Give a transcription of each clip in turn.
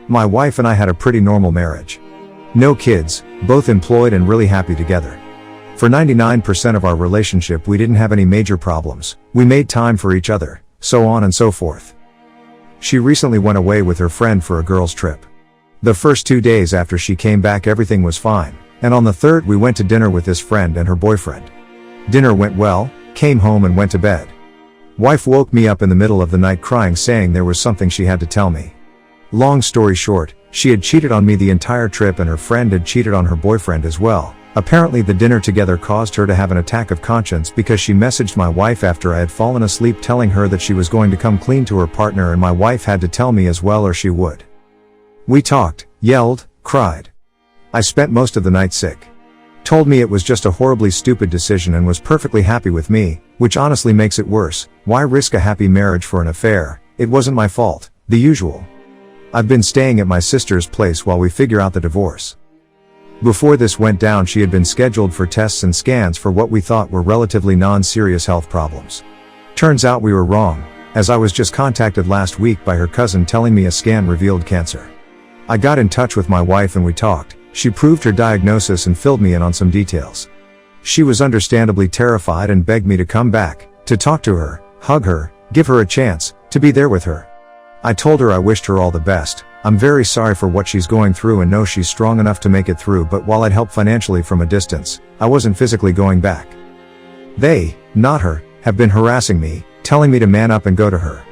My wife and I had a pretty normal marriage. No kids, both employed and really happy together. For 99% of our relationship we didn't have any major problems, we made time for each other, so on and so forth. She recently went away with her friend for a girls' trip. The first 2 days after she came back everything was fine, and on the third we went to dinner with this friend and her boyfriend. Dinner went well, came home and went to bed. Wife woke me up in the middle of the night crying saying there was something she had to tell me. Long story short, she had cheated on me the entire trip and her friend had cheated on her boyfriend as well. Apparently the dinner together caused her to have an attack of conscience because she messaged my wife after I had fallen asleep telling her that she was going to come clean to her partner and my wife had to tell me as well or she would. We talked, yelled, cried. I spent most of the night sick. Told me it was just a horribly stupid decision and was perfectly happy with me, which honestly makes it worse. Why risk a happy marriage for an affair? It wasn't my fault, the usual. I've been staying at my sister's place while we figure out the divorce. Before this went down she had been scheduled for tests and scans for what we thought were relatively non-serious health problems. Turns out we were wrong, as I was just contacted last week by her cousin telling me a scan revealed cancer. I got in touch with my wife and we talked. She proved her diagnosis and filled me in on some details. She was understandably terrified and begged me to come back, to talk to her, hug her, give her a chance, to be there with her. I told her I wished her all the best. I'm very sorry for what she's going through and know she's strong enough to make it through, but while I'd help financially from a distance, I wasn't physically going back. They, not her, have been harassing me, telling me to man up and go to her.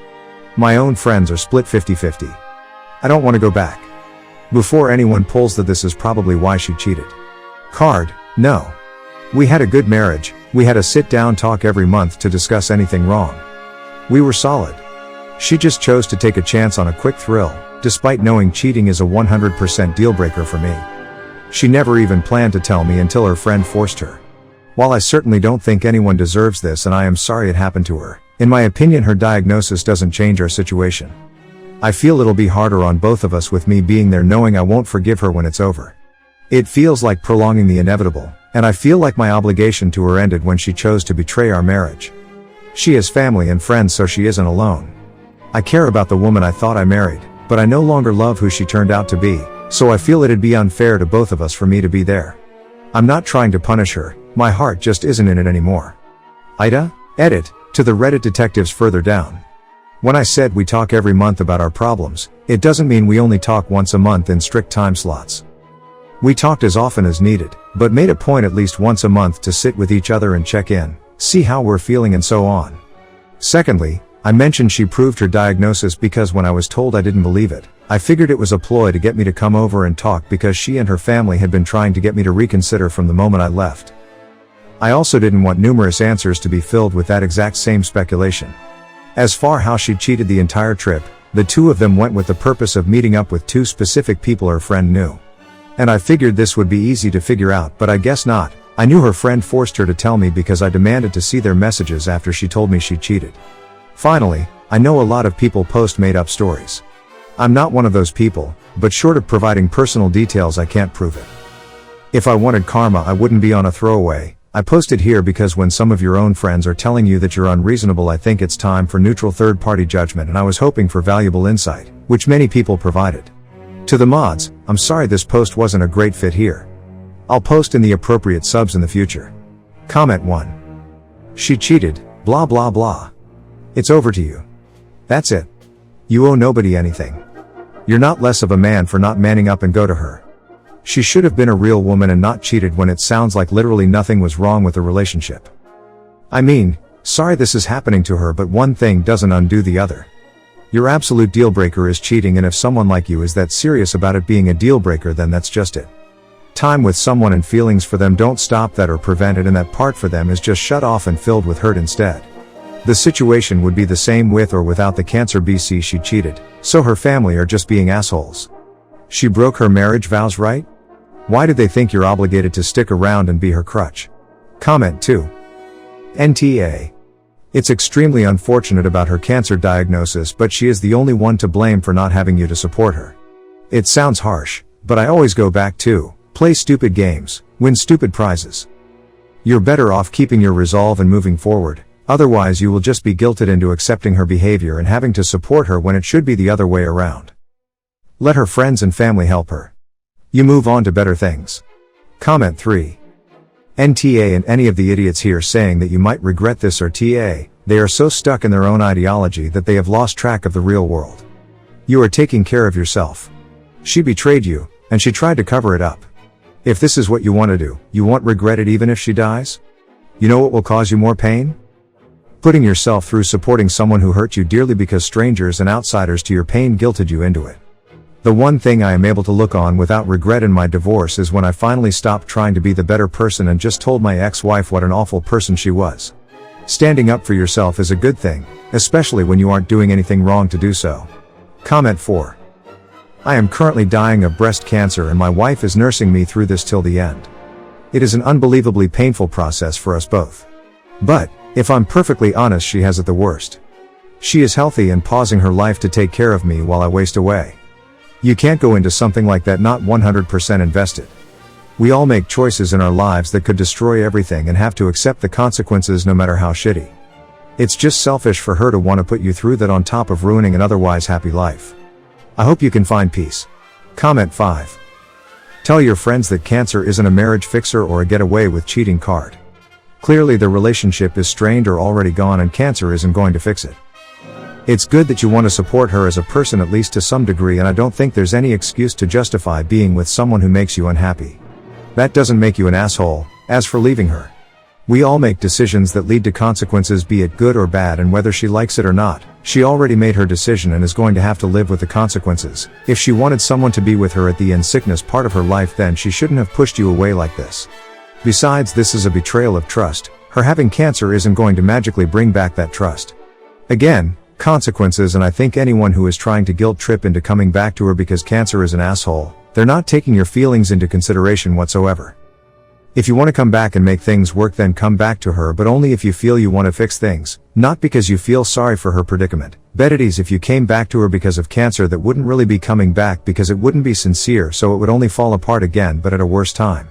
My own friends are split 50-50. I don't want to go back. Before anyone pulls that this is probably why she cheated. Card, no. We had a good marriage, we had a sit-down talk every month to discuss anything wrong. We were solid. She just chose to take a chance on a quick thrill, despite knowing cheating is a 100% deal breaker for me. She never even planned to tell me until her friend forced her. While I certainly don't think anyone deserves this and I am sorry it happened to her, in my opinion her diagnosis doesn't change our situation. I feel it'll be harder on both of us with me being there knowing I won't forgive her when it's over. It feels like prolonging the inevitable, and I feel like my obligation to her ended when she chose to betray our marriage. She has family and friends so she isn't alone. I care about the woman I thought I married, but I no longer love who she turned out to be, so I feel it'd be unfair to both of us for me to be there. I'm not trying to punish her, my heart just isn't in it anymore. AITA, edit, to the Reddit detectives further down. When I said we talk every month about our problems, it doesn't mean we only talk once a month in strict time slots. We talked as often as needed, but made a point at least once a month to sit with each other and check in, see how we're feeling and so on. Secondly, I mentioned she proved her diagnosis because when I was told I didn't believe it, I figured it was a ploy to get me to come over and talk because she and her family had been trying to get me to reconsider from the moment I left. I also didn't want numerous answers to be filled with that exact same speculation. As far how she cheated the entire trip, the two of them went with the purpose of meeting up with two specific people her friend knew. And I figured this would be easy to figure out, but I guess not. I knew her friend forced her to tell me because I demanded to see their messages after she told me she cheated. Finally, I know a lot of people post made-up stories. I'm not one of those people, but short of providing personal details I can't prove it. If I wanted karma I wouldn't be on a throwaway. I posted here because when some of your own friends are telling you that you're unreasonable I think it's time for neutral third-party judgment and I was hoping for valuable insight, which many people provided. To the mods, I'm sorry this post wasn't a great fit here. I'll post in the appropriate subs in the future. Comment 1. She cheated, blah blah blah. It's over to you. That's it. You owe nobody anything. You're not less of a man for not manning up and go to her. She should have been a real woman and not cheated when it sounds like literally nothing was wrong with the relationship. I mean, sorry this is happening to her but one thing doesn't undo the other. Your absolute deal breaker is cheating and if someone like you is that serious about it being a deal breaker then that's just it. Time with someone and feelings for them don't stop that or prevent it and that part for them is just shut off and filled with hurt instead. The situation would be the same with or without the cancer BC she cheated, so her family are just being assholes. She broke her marriage vows, right? Why do they think you're obligated to stick around and be her crutch? Comment 2. NTA. It's extremely unfortunate about her cancer diagnosis but she is the only one to blame for not having you to support her. It sounds harsh, but I always go back to, play stupid games, win stupid prizes. You're better off keeping your resolve and moving forward, otherwise you will just be guilted into accepting her behavior and having to support her when it should be the other way around. Let her friends and family help her. You move on to better things. Comment 3. NTA and any of the idiots here saying that you might regret this or TA, they are so stuck in their own ideology that they have lost track of the real world. You are taking care of yourself. She betrayed you, and she tried to cover it up. If this is what you want to do, you won't regret it even if she dies? You know what will cause you more pain? Putting yourself through supporting someone who hurt you dearly because strangers and outsiders to your pain guilted you into it. The one thing I am able to look on without regret in my divorce is when I finally stopped trying to be the better person and just told my ex-wife what an awful person she was. Standing up for yourself is a good thing, especially when you aren't doing anything wrong to do so. Comment 4. I am currently dying of breast cancer and my wife is nursing me through this till the end. It is an unbelievably painful process for us both. But, if I'm perfectly honest, she has it the worst. She is healthy and pausing her life to take care of me while I waste away. You can't go into something like that not 100% invested. We all make choices in our lives that could destroy everything and have to accept the consequences no matter how shitty. It's just selfish for her to want to put you through that on top of ruining an otherwise happy life. I hope you can find peace. Comment 5. Tell your friends that cancer isn't a marriage fixer or a get away with cheating card. Clearly the relationship is strained or already gone and cancer isn't going to fix it. It's good that you want to support her as a person at least to some degree, and I don't think there's any excuse to justify being with someone who makes you unhappy. That doesn't make you an asshole. As for leaving her, we all make decisions that lead to consequences, be it good or bad, and whether she likes it or not, she already made her decision and is going to have to live with the consequences. If she wanted someone to be with her at the in sickness part of her life, then she shouldn't have pushed you away like this. Besides, this is a betrayal of trust. Her having cancer isn't going to magically bring back that trust. Again, consequences, and I think anyone who is trying to guilt trip into coming back to her because cancer is an asshole, they're not taking your feelings into consideration whatsoever. If you want to come back and make things work, then come back to her, but only if you feel you want to fix things, not because you feel sorry for her predicament. Bet it is if you came back to her because of cancer, that wouldn't really be coming back because it wouldn't be sincere, so it would only fall apart again, but at a worse time.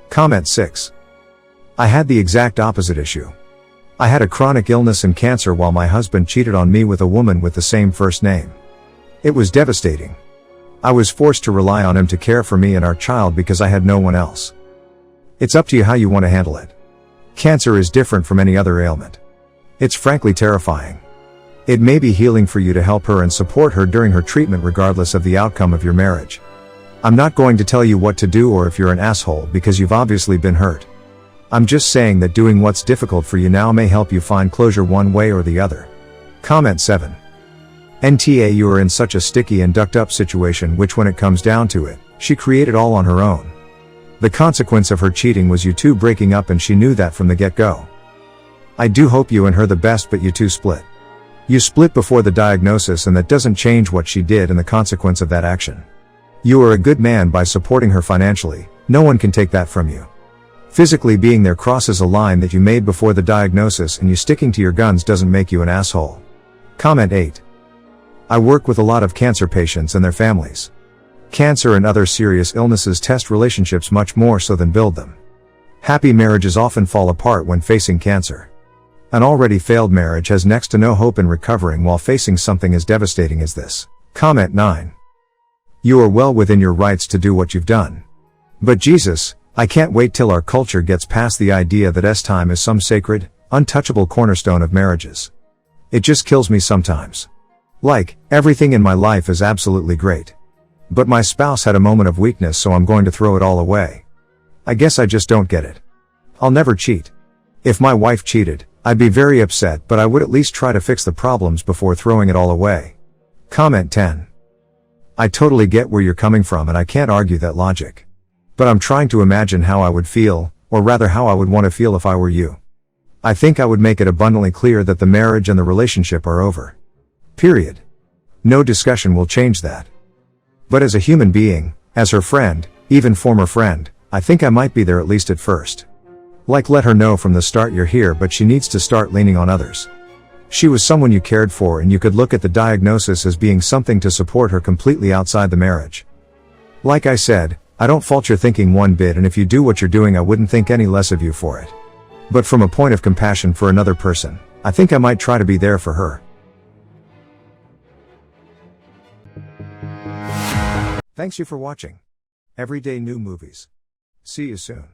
Comment 6. I had the exact opposite issue. I had a chronic illness and cancer while my husband cheated on me with a woman with the same first name. It was devastating. I was forced to rely on him to care for me and our child because I had no one else. It's up to you how you want to handle it. Cancer is different from any other ailment. It's frankly terrifying. It may be healing for you to help her and support her during her treatment regardless of the outcome of your marriage. I'm not going to tell you what to do or if you're an asshole because you've obviously been hurt. I'm just saying that doing what's difficult for you now may help you find closure one way or the other. Comment 7. NTA, you are in such a sticky and ducked up situation which, when it comes down to it, she created all on her own. The consequence of her cheating was you two breaking up, and she knew that from the get-go. I do hope you and her the best, but you two split. You split before the diagnosis, and that doesn't change what she did and the consequence of that action. You are a good man by supporting her financially. No one can take that from you. Physically being there crosses a line that you made before the diagnosis, and you sticking to your guns doesn't make you an asshole. Comment 8. I work with a lot of cancer patients and their families. Cancer and other serious illnesses test relationships much more so than build them. Happy marriages often fall apart when facing cancer. An already failed marriage has next to no hope in recovering while facing something as devastating as this. Comment 9. You are well within your rights to do what you've done. But Jesus, I can't wait till our culture gets past the idea that time is some sacred, untouchable cornerstone of marriages. It just kills me sometimes. Like, everything in my life is absolutely great. But my spouse had a moment of weakness, so I'm going to throw it all away. I guess I just don't get it. I'll never cheat. If my wife cheated, I'd be very upset, but I would at least try to fix the problems before throwing it all away. Comment 10. I totally get where you're coming from, and I can't argue that logic. But I'm trying to imagine how I would feel, or rather how I would want to feel if I were you. I think I would make it abundantly clear that the marriage and the relationship are over. Period. No discussion will change that. But as a human being, as her friend, even former friend, I think I might be there at least at first. Like, let her know from the start you're here, but she needs to start leaning on others. She was someone you cared for, and you could look at the diagnosis as being something to support her completely outside the marriage. Like I said, I don't fault your thinking one bit, and if you do what you're doing, I wouldn't think any less of you for it. But from a point of compassion for another person, I think I might try to be there for her. Thanks you for watching. Everyday new movies. See you soon.